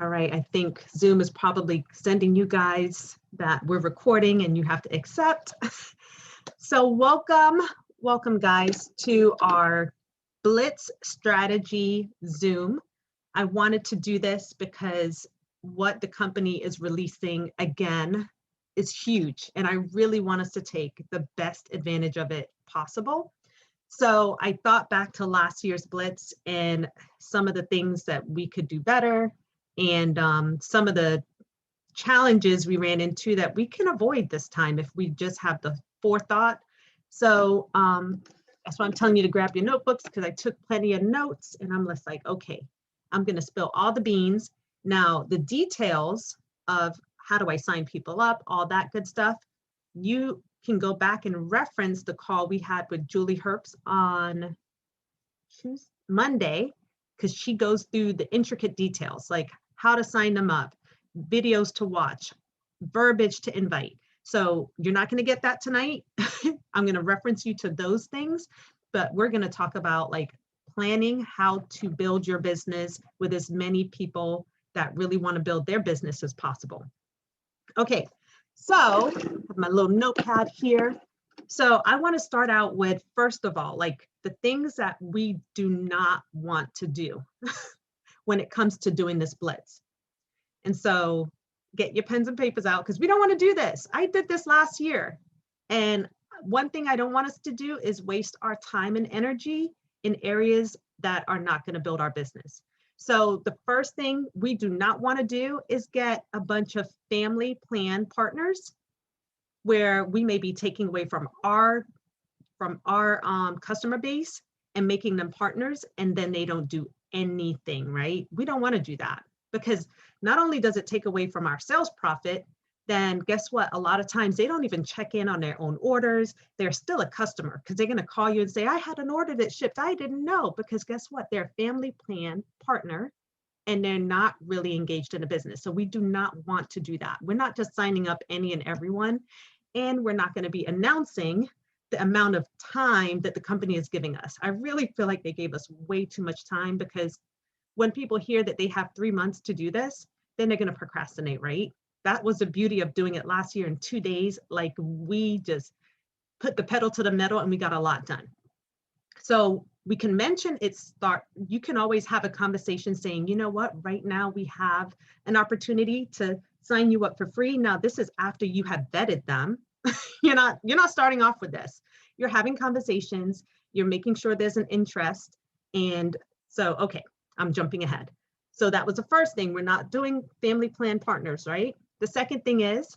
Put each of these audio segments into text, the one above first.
All right, I think Zoom is probably sending you guys that we're recording and you have to accept. So welcome guys to our Blitz strategy Zoom. I wanted to do this because what the company is releasing again is huge, and I really want us to take the best advantage of it possible. So I thought back to last year's Blitz and some of the things that we could do better, and some of the challenges we ran into that we can avoid this time if we just have the forethought. So that's why I'm telling you to grab your notebooks, because I took plenty of notes and I'm just like, okay, I'm going to spill all the beans. Now, the details of how do I sign people up, all that good stuff, you can go back and reference the call we had with Julie Herbst on Monday, because she goes through the intricate details, like how to sign them up, videos to watch, verbiage to invite. So you're not going to get that tonight. I'm going to reference you to those things, but we're going to talk about like planning how to build your business with as many people that really want to build their business as possible. Okay, so I have my little notepad here. So I want to start out with, first of all, like the things that we do not want to do when it comes to doing this Blitz. And so get your pens and papers out, because we don't want to do this. I did this last year. And one thing I don't want us to do is waste our time and energy in areas that are not going to build our business. So the first thing we do not want to do is get a bunch of family plan partners where we may be taking away from our customer base and making them partners, and then they don't do anything, right? We don't want to do that, because not only does it take away from our sales profit, then guess what? A lot of times they don't even check in on their own orders. They're still a customer, because they're going to call you and say, I had an order that shipped. I didn't know, because guess what? They're a family plan partner and they're not really engaged in a business. So we do not want to do that. We're not just signing up any and everyone, and we're not going to be announcing the amount of time that the company is giving us. I really feel like they gave us way too much time, because when people hear that they have 3 months to do this, then they're going to procrastinate, right? That was the beauty of doing it last year in 2 days. Like, we just put the pedal to the metal and we got a lot done. So we can mention you can always have a conversation saying, you know what, right now we have an opportunity to sign you up for free. Now, this is after you have vetted them. You're not starting off with this. You're having conversations, you're making sure there's an interest. And so, okay, I'm jumping ahead. So that was the first thing. We're not doing family plan partners, right? The second thing is,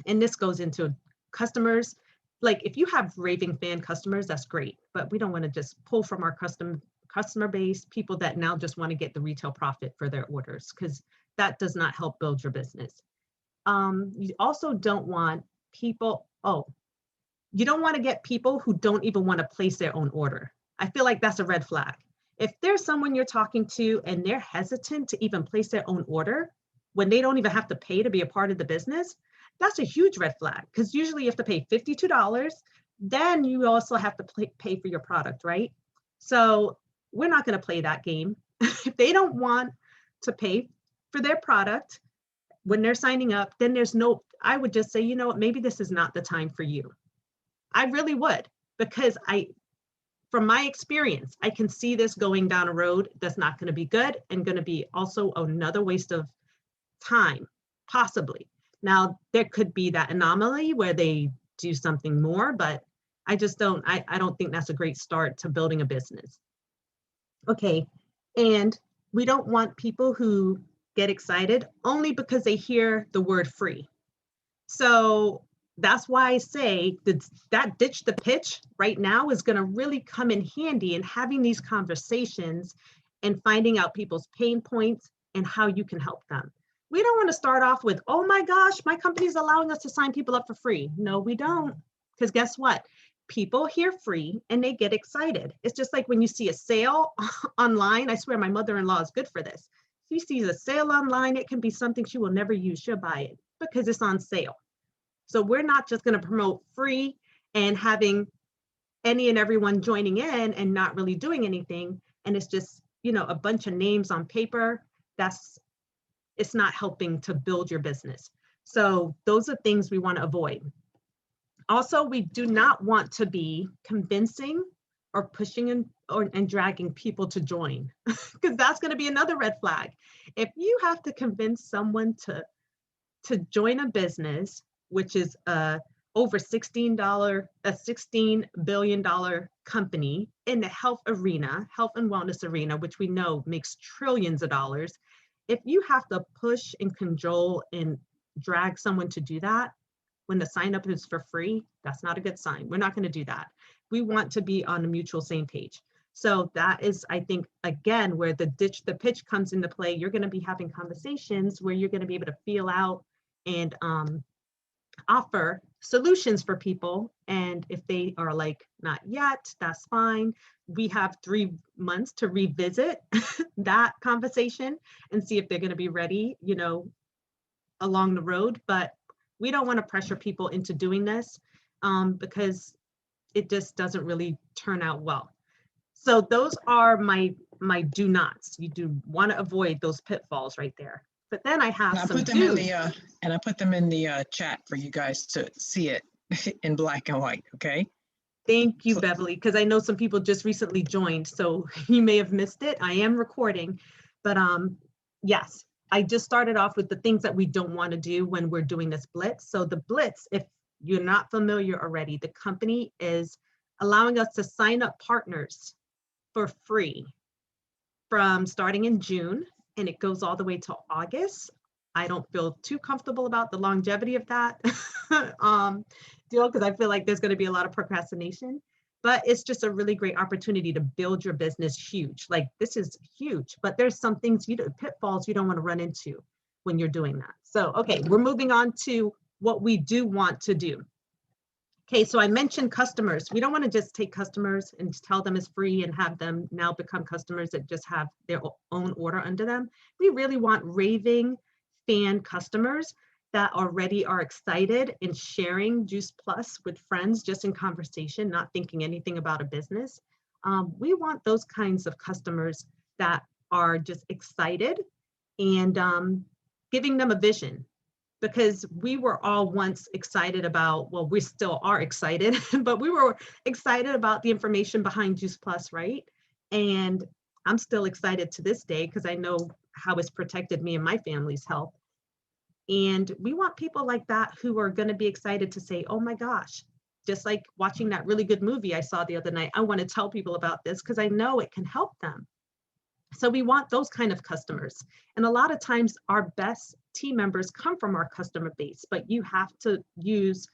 and this goes into customers, like if you have raving fan customers, that's great, but we don't want to just pull from our customer base, people that now just want to get the retail profit for their orders, because that does not help build your business. You also don't want people, you don't want to get people who don't even want to place their own order. I feel like that's a red flag. If there's someone you're talking to and they're hesitant to even place their own order when they don't even have to pay to be a part of the business, that's a huge red flag, because usually you have to pay $52. Then you also have to pay for your product, right? So we're not going to play that game. If they don't want to pay for their product when they're signing up, then I would just say, you know what, maybe this is not the time for you. I really would, because from my experience, I can see this going down a road that's not going to be good and going to be also another waste of time, possibly. Now, there could be that anomaly where they do something more, but I don't think that's a great start to building a business. Okay, and we don't want people who get excited only because they hear the word free. So that's why I say that ditch the pitch right now is going to really come in handy in having these conversations and finding out people's pain points and how you can help them. We don't want to start off with, oh my gosh, my company's allowing us to sign people up for free. No, we don't. Because guess what? People hear free and they get excited. It's just like when you see a sale online. I swear my mother-in-law is good for this. She sees a sale online, it can be something she will never use. She'll buy it because it's on sale. So we're not just going to promote free and having any and everyone joining in and not really doing anything. And it's just, a bunch of names on paper. That's it's not helping to build your business. So those are things we want to avoid. Also, we do not want to be convincing or pushing and dragging people to join, because that's going to be another red flag. If you have to convince someone to join a business, which is over $16 billion company in the health arena, health and wellness arena, which we know makes trillions of dollars. If you have to push and cajole and drag someone to do that when the sign up is for free, that's not a good sign. We're not going to do that. We want to be on a mutual same page. So that is, I think, again, where the pitch comes into play. You're going to be having conversations where you're going to be able to feel out and offer solutions for people. And if they are like, not yet, that's fine. We have 3 months to revisit that conversation and see if they're going to be ready, you know, along the road. But we don't want to pressure people into doing this because it just doesn't really turn out well. So those are my do nots. You do want to avoid those pitfalls right there. But then I have some do's. And I put them in the chat for you guys to see it in black and white, okay? Thank you, Beverly, because I know some people just recently joined, so you may have missed it. I am recording, but yes, I just started off with the things that we don't want to do when we're doing this Blitz. So the Blitz, if you're not familiar already, the company is allowing us to sign up partners for free from starting in June, and it goes all the way to August. I don't feel too comfortable about the longevity of that deal, because I feel like there's going to be a lot of procrastination, but it's just a really great opportunity to build your business huge. Like, this is huge, but there's some things, pitfalls you don't want to run into when you're doing that. So, okay, we're moving on to what we do want to do. Okay, so I mentioned customers. We don't want to just take customers and tell them it's free and have them now become customers that just have their own order under them. We really want raving fan customers that already are excited and sharing Juice Plus with friends just in conversation, not thinking anything about a business. We want those kinds of customers that are just excited and giving them a vision. Because we were all once excited about, well, we still are excited, but we were excited about the information behind Juice Plus, right? And I'm still excited to this day because I know how it's protected me and my family's health. And we want people like that who are going to be excited to say, oh my gosh, just like watching that really good movie I saw the other night, I want to tell people about this because I know it can help them. So we want those kind of customers. And a lot of times our best team members come from our customer base, but you have to use,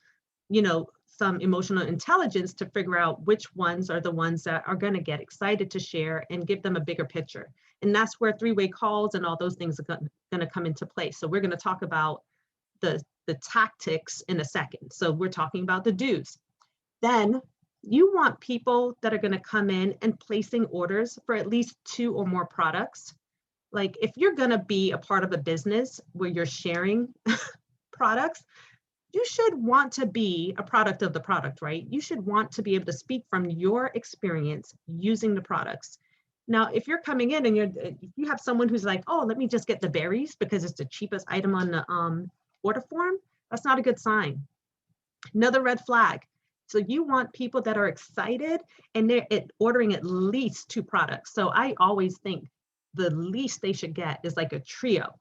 you know, some emotional intelligence to figure out which ones are the ones that are going to get excited to share and give them a bigger picture. And that's where three-way calls and all those things are going to come into play. So we're going to talk about the tactics in a second. So we're talking about the do's. Then you want people that are going to come in and placing orders for at least 2 or more products. Like, if you're going to be a part of a business where you're sharing products, you should want to be a product of the product, right? You should want to be able to speak from your experience using the products. Now, if you're coming in and you have someone who's like, oh, let me just get the berries because it's the cheapest item on the order form, that's not a good sign. Another red flag. So you want people that are excited and they're ordering at least 2 products. So I always think the least they should get is like a trio.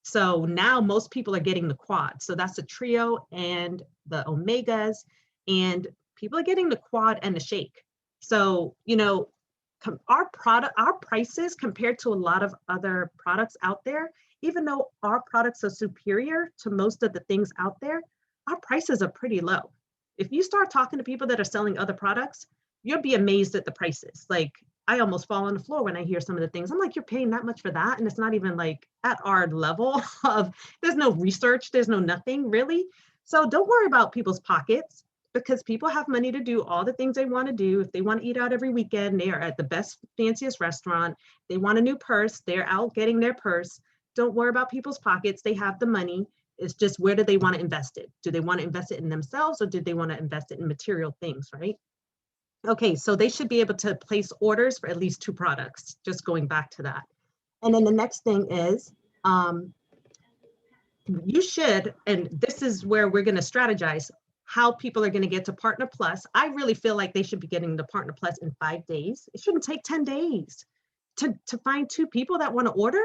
So now most people are getting the quad. So that's a trio and the omegas, and people are getting the quad and the shake. So, you know, our prices compared to a lot of other products out there, even though our products are superior to most of the things out there, our prices are pretty low. If you start talking to people that are selling other products, you'll be amazed at the prices. Like, I almost fall on the floor when I hear some of the things. I'm like, you're paying that much for that? And it's not even like at our level of, there's no research, there's no nothing really. So don't worry about people's pockets, because people have money to do all the things they want to do. If they want to eat out every weekend, they are at the best, fanciest restaurant. They want a new purse, they're out getting their purse. Don't worry about people's pockets. They have the money. It's just, where do they want to invest it? Do they want to invest it in themselves, or do they want to invest it in material things, right? Okay, so they should be able to place orders for at least 2 products, just going back to that. And then the next thing is you should, and this is where we're going to strategize how people are going to get to Partner Plus. I really feel like they should be getting to Partner Plus in 5 days. It shouldn't take 10 days to find 2 people that want to order.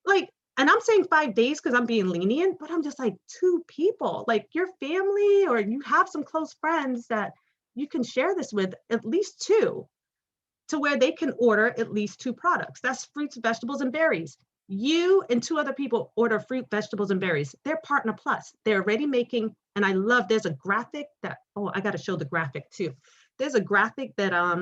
Like, and I'm saying 5 days because I'm being lenient, but I'm just like 2 people, like your family, or you have some close friends that you can share this with, at least 2, to where they can order at least 2 products. That's fruits, vegetables, and berries. You and 2 other people order fruit, vegetables, and berries. They're Partner Plus. They're already making, and I love, there's a graphic that, oh, I got to show the graphic too. There's a graphic that I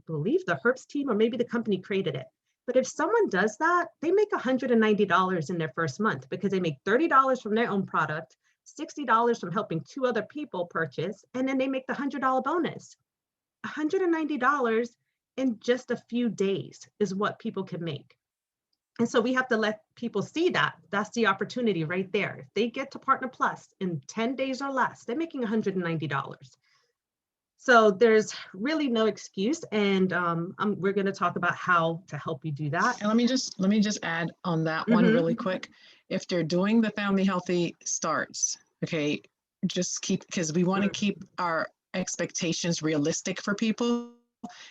believe the Herbst team or maybe the company created it. But if someone does that, they make $190 in their first month because they make $30 from their own product, $60 from helping 2 other people purchase, and then they make the $100 bonus. $190 in just a few days is what people can make. And so we have to let people see that. That's the opportunity right there. If they get to Partner Plus in 10 days or less, they're making $190. So there's really no excuse. And we're going to talk about how to help you do that. And let me just add on that one really quick. If they're doing the Family Healthy Starts, okay, just keep, because we want to keep our expectations realistic for people.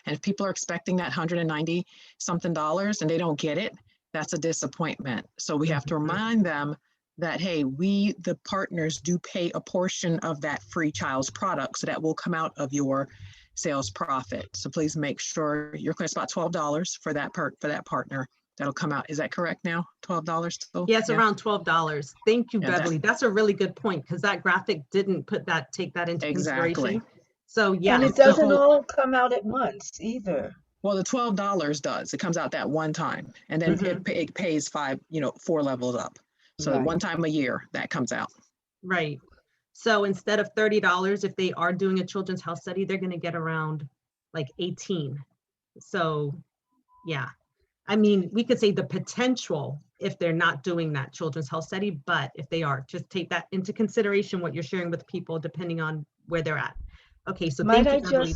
And if people are expecting that $190 something and they don't get it, that's a disappointment. So we have to remind them that, hey, we, the partners, do pay a portion of that free child's product. So that will come out of your sales profit. So please make sure you're clear. It's about $12 for that partner. That'll come out. Is that correct now? $12 still? Yeah, it's around $12. Thank you, Yeah, Beverly. That's a really good point because that graphic didn't take that into consideration. So yeah. And it doesn't all come out at once either. Well, the $12 does. It comes out that one time, and then it pays 4 levels up. So Right. one time a year that comes out. Right. So instead of $30, if they are doing a children's health study, they're going to get around like 18. So yeah, I mean, we could say the potential if they're not doing that children's health study, but if they are, just take that into consideration, what you're sharing with people, depending on where they're at. Okay, so Might thank you, Beverly.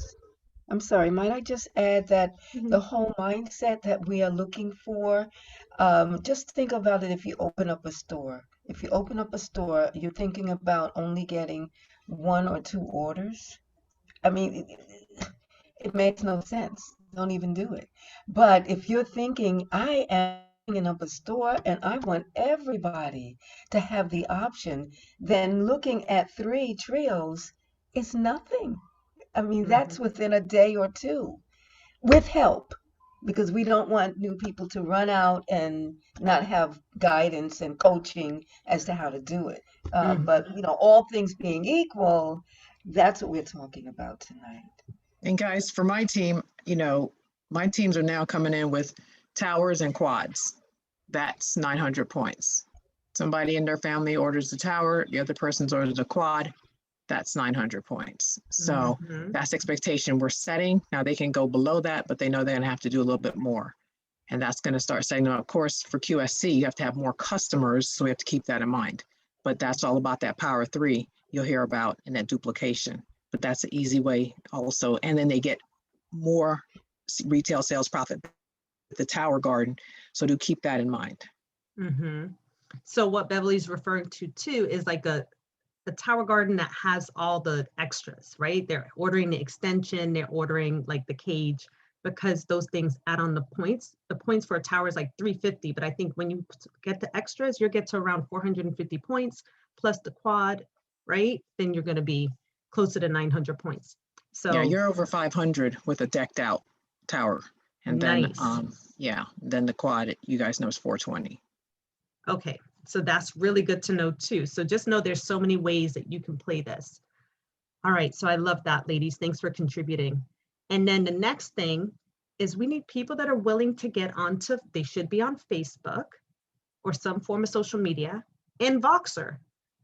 I'm sorry, might I just add that the whole mindset that we are looking for, just think about it if you open up a store. If you open up a store, you're thinking about only getting 1 or 2 orders. I mean, it makes no sense. Don't even do it. But if you're thinking, I am opening up a store and I want everybody to have the option, then looking at 3 trios is nothing. I mean, that's within a day or 2 with help, because we don't want new people to run out and not have guidance and coaching as to how to do it. But, all things being equal, that's what we're talking about tonight. And guys, for my team, my teams are now coming in with towers and quads. That's 900 points. Somebody in their family orders the tower, the other person's orders a quad. That's 900 points. So that's expectation we're setting. Now they can go below that, but they know they're going to have to do a little bit more. And that's going to start setting them. Of course, for QSC, you have to have more customers. So we have to keep that in mind. But that's all about that power 3 you'll hear about in that duplication. But that's an easy way also. And then they get more retail sales profit, the tower garden. So do keep that in mind. So what Beverly's referring to too is like the tower garden that has all the extras, right? They're ordering the extension, they're ordering like the cage, because those things add on the points. The points for a tower is like 350, but I think when you get the extras, you'll get to around 450 points plus the quad, right? Then you're going to be closer to 900 points. So yeah, you're over 500 with a decked out tower. And then, nice. Then the quad, you guys know, is 420. Okay. So that's really good to know too. So just know there's so many ways that you can play this. All right. So I love that, ladies. Thanks for contributing. And then the next thing is we need people that are willing to get onto, they should be on Facebook or some form of social media and Voxer.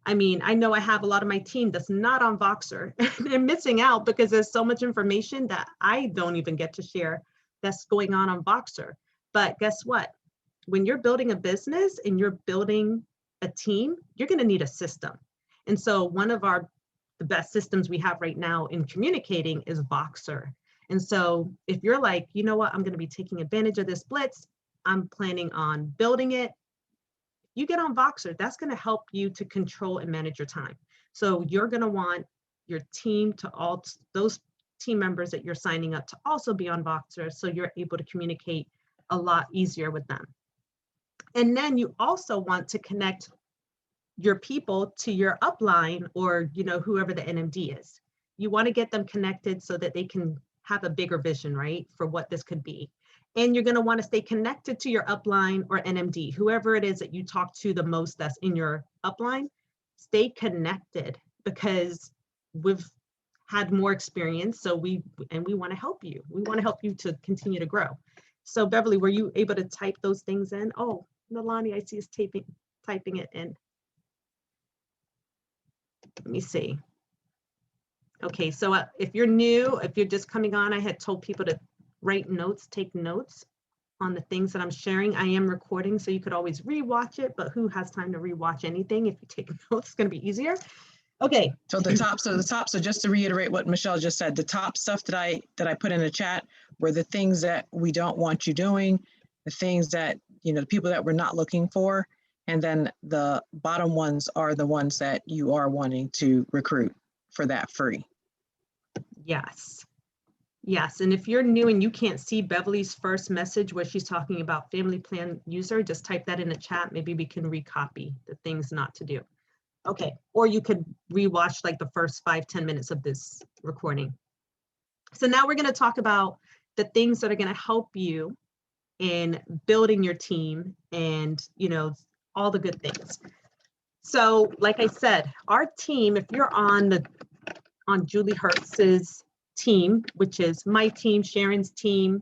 I mean, I know I have a lot of my team that's not on Voxer. They're missing out because there's so much information that I don't even get to share that's going on Voxer. But guess what? When you're building a business and you're building a team, you're going to need a system. And so one of the best systems we have right now in communicating is Voxer. And so if you're like, you know what, I'm going to be taking advantage of this Blitz, I'm planning on building it. you get on Voxer, that's going to help you to control and manage your time. So you're going to want your team to all those team members that you're signing up to also be on Voxer, so you're able to communicate a lot easier with them. And then you also want to connect your people to your upline, or whoever the NMD is. You want to get them connected so that they can have a bigger vision, right, for what this could be. And you're going to want to stay connected to your upline or NMD, whoever it is that you talk to the most that's in your upline. Stay connected, because we've had more experience. So we want to help you. We want to help you to continue to grow. So Beverly, were you able to type those things in? Oh, Nalani, I see is typing it in. Let me see. Okay, so if you're new, if you're just coming on, I had told people to write notes, take notes on the things that I'm sharing. I am recording, so you could always rewatch it, but who has time to rewatch anything? If you take notes, it's going to be easier. Okay. So the top, so just to reiterate what Michelle just said, the top stuff that I put in the chat were the things that we don't want you doing, the things that, the people that we're not looking for. And then the bottom ones are the ones that you are wanting to recruit for that free. Yes. Yes. And if you're new and you can't see Beverly's first message where she's talking about family plan user, just type that in the chat. Maybe we can recopy the things not to do. Okay. Or you could rewatch like the first 5-10 minutes of this recording. So now we're going to talk about the things that are going to help you in building your team and, all the good things. So like I said, our team, if you're on Julie Hertz's team, which is my team, Sharon's team,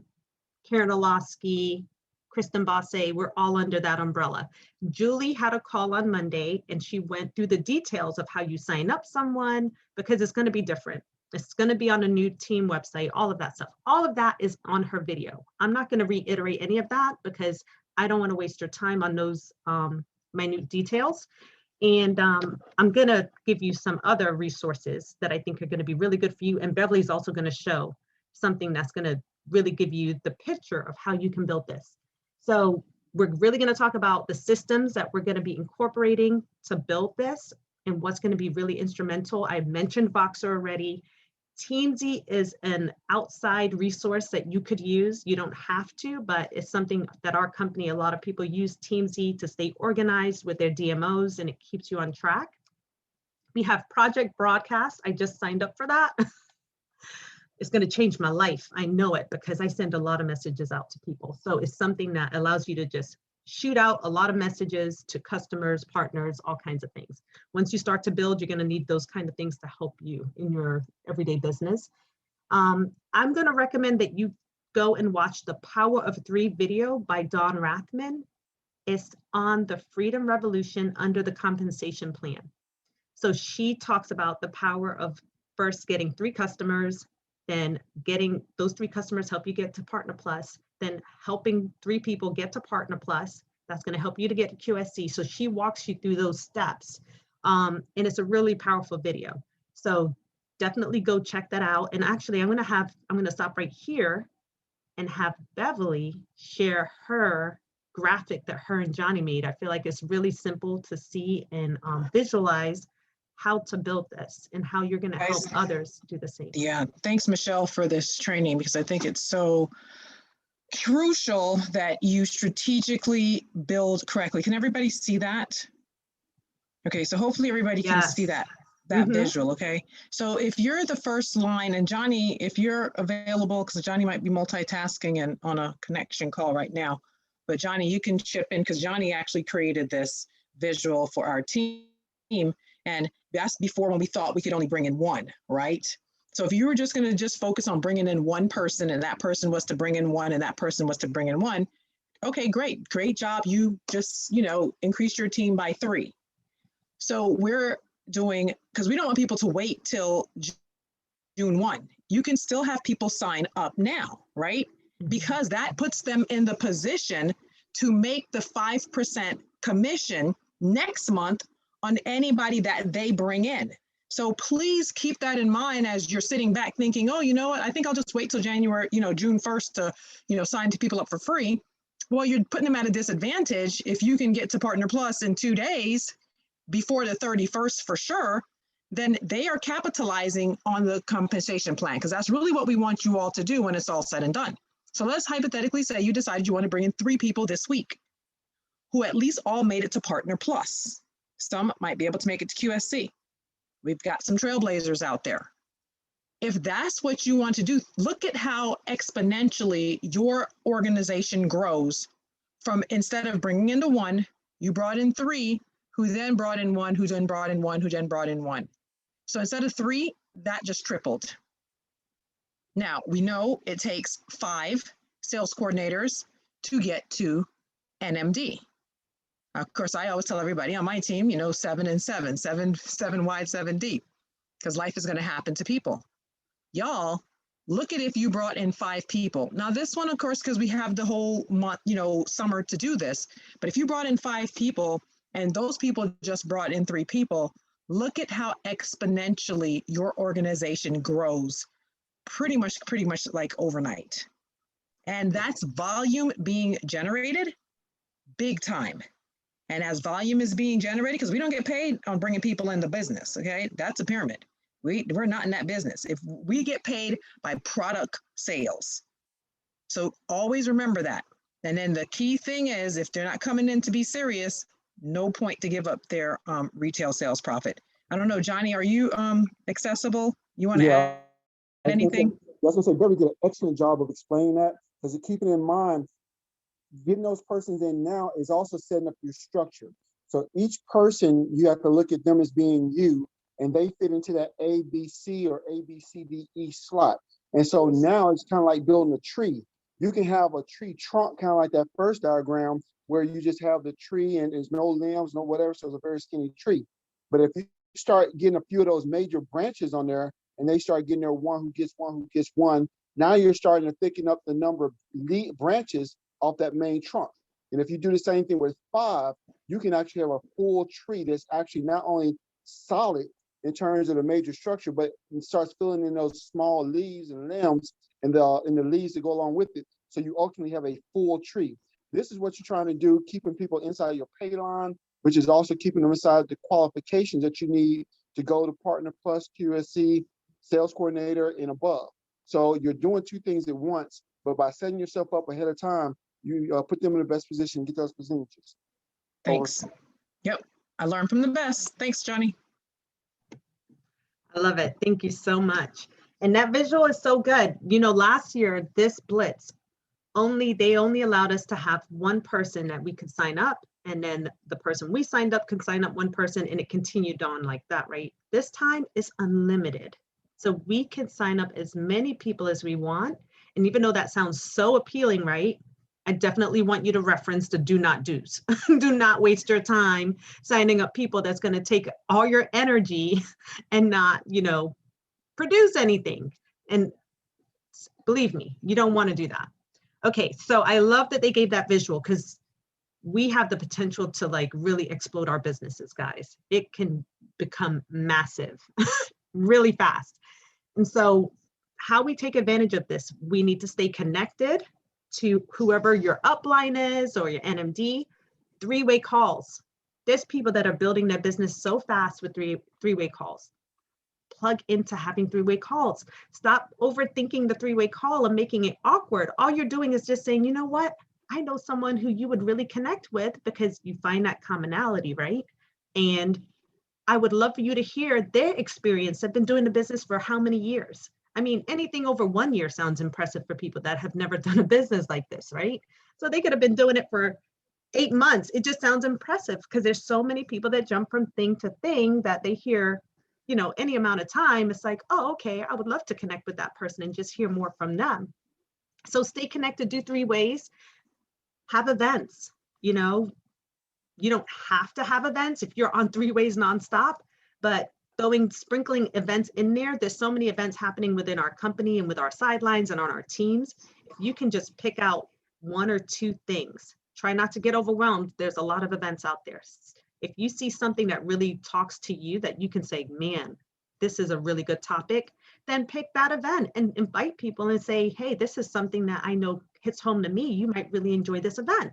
Karen Olofsky, Kristen Bosse, we're all under that umbrella. Julie had a call on Monday and she went through the details of how you sign up someone, because it's going to be different. It's going to be on a new team website, all of that stuff. All of that is on her video. I'm not going to reiterate any of that because I don't want to waste your time on those minute details. And I'm going to give you some other resources that I think are going to be really good for you. And Beverly's also going to show something that's going to really give you the picture of how you can build this. So we're really going to talk about the systems that we're going to be incorporating to build this and what's going to be really instrumental. I mentioned Voxer already. Teamzy is an outside resource that you could use. You don't have to, but it's something that our company, a lot of people use Teamzy to stay organized with their DMOs, and it keeps you on track. We have Project Broadcast. I just signed up for that. It's going to change my life. I know it because I send a lot of messages out to people. So it's something that allows you to just shoot out a lot of messages to customers, partners, all kinds of things. Once you start to build, you're going to need those kind of things to help you in your everyday business. I'm going to recommend that you go and watch the Power of 3 video by Dawn Rathman. It's on the Freedom Revolution under the compensation plan. So she talks about the power of first getting 3 customers, then getting those 3 customers help you get to Partner Plus, then helping 3 people get to Partner Plus. That's going to help you to get to QSC. So she walks you through those steps. And it's a really powerful video. So definitely go check that out. And actually, I'm going to stop right here and have Beverly share her graphic that her and Johnny made. I feel like it's really simple to see and visualize how to build this and how you're going to help others do the same. Yeah, thanks, Michelle, for this training, because I think it's so crucial that you strategically build correctly. Can everybody see that? Okay, so hopefully everybody can see that visual, okay? So if you're the first line, and Johnny, if you're available, because Johnny might be multitasking and on a connection call right now, but Johnny, you can chip in because Johnny actually created this visual for our team. And that's before when we thought we could only bring in 1, right? So if you were just going to just focus on bringing in 1 person and that person was to bring in 1 and that person was to bring in 1, okay, great job. You just, increased your team by 3. So we're doing, because we don't want people to wait till June 1. You can still have people sign up now, right? Because that puts them in the position to make the 5% commission next month on anybody that they bring in. So please keep that in mind as you're sitting back thinking, oh, you know what, I think I'll just wait till June 1st to, sign people up for free. Well, you're putting them at a disadvantage. If you can get to Partner Plus in 2 days before the 31st for sure, then they are capitalizing on the compensation plan, because that's really what we want you all to do when it's all said and done. So let's hypothetically say you decided you want to bring in 3 people this week who at least all made it to Partner Plus. Some might be able to make it to QSC. We've got some trailblazers out there. If that's what you want to do, look at how exponentially your organization grows from, instead of bringing into 1, you brought in 3, who then brought in 1, who then brought in 1, who then brought in 1. So instead of 3, that just tripled. Now, we know it takes 5 sales coordinators to get to NMD. Of course, I always tell everybody on my team, 7 and 7, 7 wide, 7 deep, because life is going to happen to people. Y'all, look at if you brought in 5 people. Now, this one, of course, because we have the whole month, summer to do this. But if you brought in 5 people and those people just brought in 3 people, look at how exponentially your organization grows pretty much like overnight. And that's volume being generated big time. And as volume is being generated, because we don't get paid on bringing people into business, okay? That's a pyramid. We're not in that business. If we get paid by product sales. So always remember that. And then the key thing is, if they're not coming in to be serious, no point to give up their retail sales profit. I don't know, Johnny, are you accessible? You want to add anything? I was going to say, Debbie did an excellent job of explaining that, because keeping in mind, getting those persons in now is also setting up your structure. So each person, you have to look at them as being you, and they fit into that A, B, C or A, B, C, D, E slot. And so now it's kind of like building a tree. You can have a tree trunk, kind of like that first diagram, where you just have the tree and there's no limbs, no whatever, so it's a very skinny tree. But if you start getting a few of those major branches on there, and they start getting there one who gets one, now you're starting to thicken up the number of branches off that main trunk. And if you do the same thing with 5, you can actually have a full tree that's actually not only solid in terms of the major structure, but it starts filling in those small leaves and limbs and the leaves that go along with it. So you ultimately have a full tree. This is what you're trying to do, keeping people inside your pay line, which is also keeping them inside the qualifications that you need to go to Partner Plus, QSC, Sales Coordinator, and above. So you're doing 2 things at once, but by setting yourself up ahead of time, you put them in the best position to get those percentages. Thanks. Yep, I learned from the best. Thanks, Johnny. I love it. Thank you so much. And that visual is so good. Last year, this Blitz, they only allowed us to have 1 person that we could sign up. And then the person we signed up can sign up 1 person, and it continued on like that, right? This time is unlimited. So we can sign up as many people as we want. And even though that sounds so appealing, right? I definitely want you to reference the do not do's. Do not waste your time signing up people that's going to take all your energy and not, produce anything. And believe me, you don't want to do that. Okay, so I love that they gave that visual, because we have the potential to really explode our businesses, guys. It can become massive really fast. And so how we take advantage of this, we need to stay connected to whoever your upline is or your NMD. 3-way calls. There's people that are building their business so fast with three-way calls. Plug into having 3-way calls. Stop overthinking the 3-way call and making it awkward. All you're doing is just saying, you know what? I know someone who you would really connect with, because you find that commonality, right? And I would love for you to hear their experience. They've been doing the business for how many years? I mean, anything over 1 year sounds impressive for people that have never done a business like this, right? So they could have been doing it for 8 months. It just sounds impressive, because there's so many people that jump from thing to thing that they hear, any amount of time. It's like, oh, okay, I would love to connect with that person and just hear more from them. So stay connected, do 3 ways, have events. You don't have to have events if you're on 3 ways nonstop, but sprinkling events in there. There's so many events happening within our company and with our sidelines and on our teams. If you can just pick out 1 or 2 things, try not to get overwhelmed. There's a lot of events out there. If you see something that really talks to you, that you can say, man, this is a really good topic, then pick that event and invite people and say, hey, this is something that I know hits home to me. You might really enjoy this event.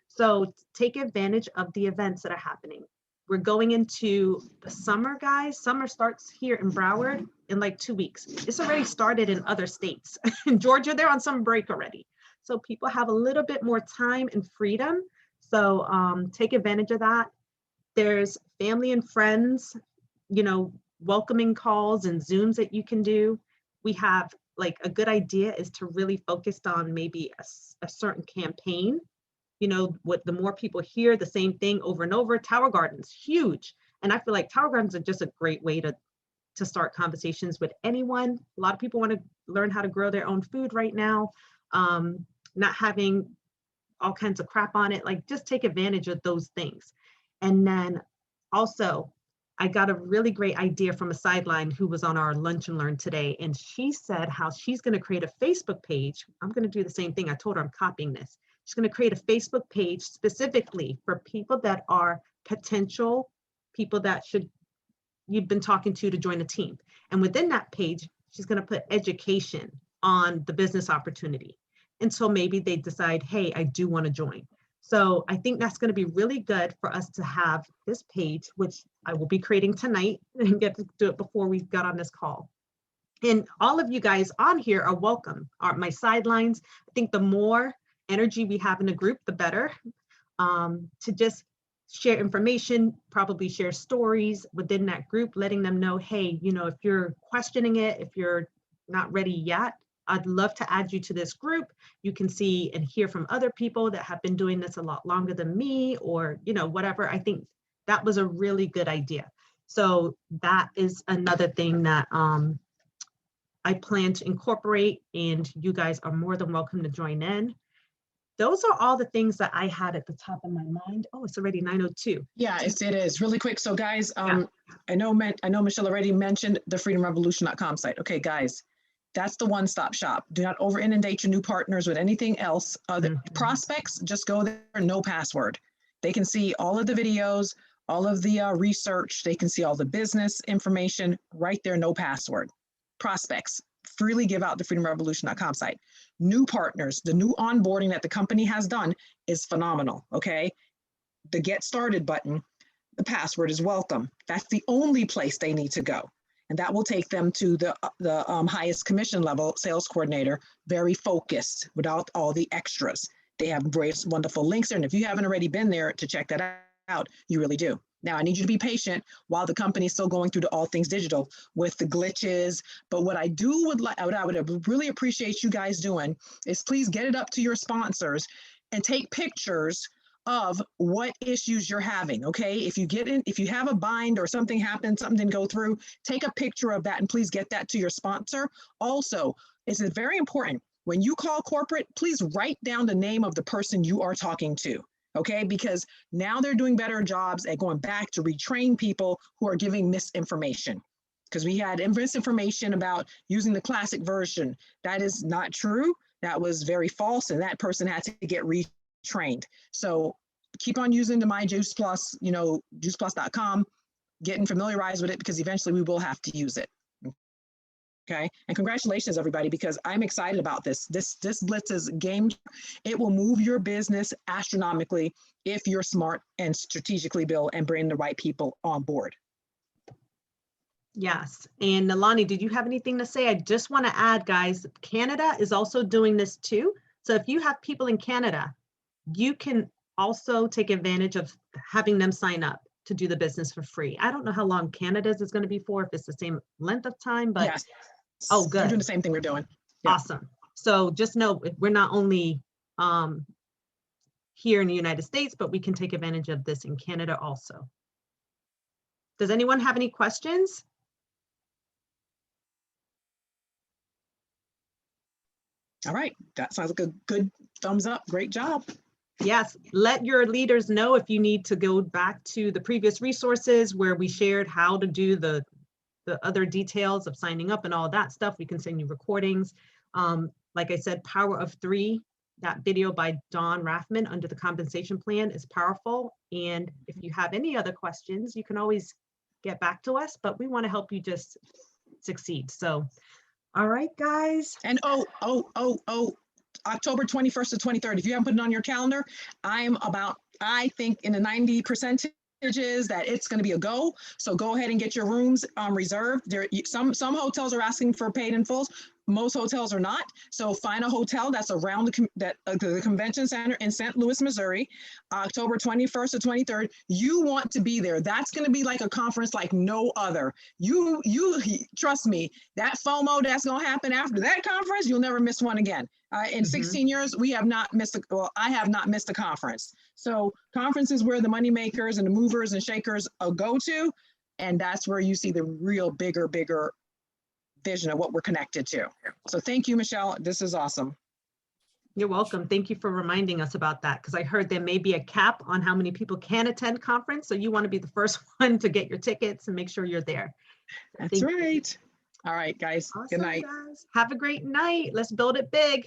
So take advantage of the events that are happening. We're going into the summer, guys. Summer starts here in Broward in like 2 weeks. It's already started in other states. In Georgia, they're on summer break already. So people have a little bit more time and freedom. So take advantage of that. There's family and friends, welcoming calls and Zooms that you can do. We have like a good idea is to really focus on maybe a certain campaign. What the more people hear the same thing over and over. Tower Gardens, huge. And I feel like Tower Gardens are just a great way to start conversations with anyone. A lot of people want to learn how to grow their own food right now. Not having all kinds of crap on it, like just take advantage of those things. And then also, I got a really great idea from a sideline who was on our Lunch and Learn today. And she said how she's going to create a Facebook page. I'm going to do the same thing. I told her I'm copying this. She's going to create a Facebook page specifically for people that are potential people that you've been talking to join a team. And within that page, she's going to put education on the business opportunity. Until maybe they decide, hey, I do want to join. So I think that's going to be really good for us to have this page, which I will be creating tonight and get to do it before we got on this call. And all of you guys on here are welcome. My sidelines, I think the more energy we have in a group, the better. To just share information, probably share stories within that group, letting them know, hey, if you're questioning it, if you're not ready yet, I'd love to add you to this group. You can see and hear from other people that have been doing this a lot longer than me, or, whatever. I think that was a really good idea. So that is another thing that I plan to incorporate, and you guys are more than welcome to join in. Those are all the things that I had at the top of my mind. Oh, it's already 9:02. Yeah, it is really quick. So guys, I know Michelle already mentioned the freedomrevolution.com site. Okay, guys, that's the one-stop shop. Do not over inundate your new partners with anything else. Other prospects, just go there, no password. They can see all of the videos, all of the research. They can see all the business information right there, no password. Prospects, freely give out the freedomrevolution.com site. New partners, the new onboarding that the company has done is phenomenal, okay? The get started button, the password is welcome. That's the only place they need to go. And that will take them to the highest commission level sales coordinator, very focused without all the extras. They have great, wonderful links there. And if you haven't already been there to check that out, you really do. Now, I need you to be patient while the company is still going through the all things digital with the glitches. But what I would really appreciate you guys doing is please get it up to your sponsors and take pictures of what issues you're having, okay? If you have a bind or something happened, something didn't go through, take a picture of that and please get that to your sponsor. Also, it's very important, when you call corporate, please write down the name of the person you are talking to, okay? Because now they're doing better jobs at going back to retrain people who are giving misinformation. Because we had misinformation about using the classic version. That is not true. That was very false, and that person had to get retrained. So keep on using the My Juice Plus, juiceplus.com, getting familiarized with it, because eventually we will have to use it. Okay, and congratulations everybody, because I'm excited about this. This Blitz is game. It will move your business astronomically if you're smart and strategically build and bring the right people on board. Yes, and Nalani, did you have anything to say? I just want to add, guys, Canada is also doing this too. So if you have people in Canada, you can also take advantage of having them sign up to do the business for free. I don't know how long Canada's is going to be for, if it's the same length of time, but yes. Oh, good. They're doing the same thing we're doing. Yeah. Awesome. So just know we're not only here in the United States, but we can take advantage of this in Canada also. Does anyone have any questions? All right, that sounds like a good thumbs up. Great job. Yes, let your leaders know if you need to go back to the previous resources where we shared how to do the other details of signing up and all that stuff. We can send you recordings. Like I said, Power of Three, that video by Don Raffman under the compensation plan is powerful. And if you have any other questions, you can always get back to us, but we want to help you just succeed. So All right, guys. And October 21st to 23rd, if you haven't put it on your calendar, I think in the 90% that it's going to be a go. So go ahead and get your rooms reserved. Some hotels are asking for paid in fulls. Most hotels are not. So find a hotel that's around the convention center in St. Louis, Missouri, October 21st to 23rd. You want to be there. That's going to be like a conference like no other. You trust me, that FOMO that's going to happen after that conference, you'll never miss one again. In 16 years, I have not missed a conference. So conference is where the money makers and the movers and shakers go to. And that's where you see the real bigger vision of what we're connected to. So thank you, Michelle. This is awesome. You're welcome. Thank you for reminding us about that, because I heard there may be a cap on how many people can attend conference. So you want to be the first one to get your tickets and make sure you're there. That's right. All right, guys. Awesome, Good night. guys. Have a great night. Let's build it big.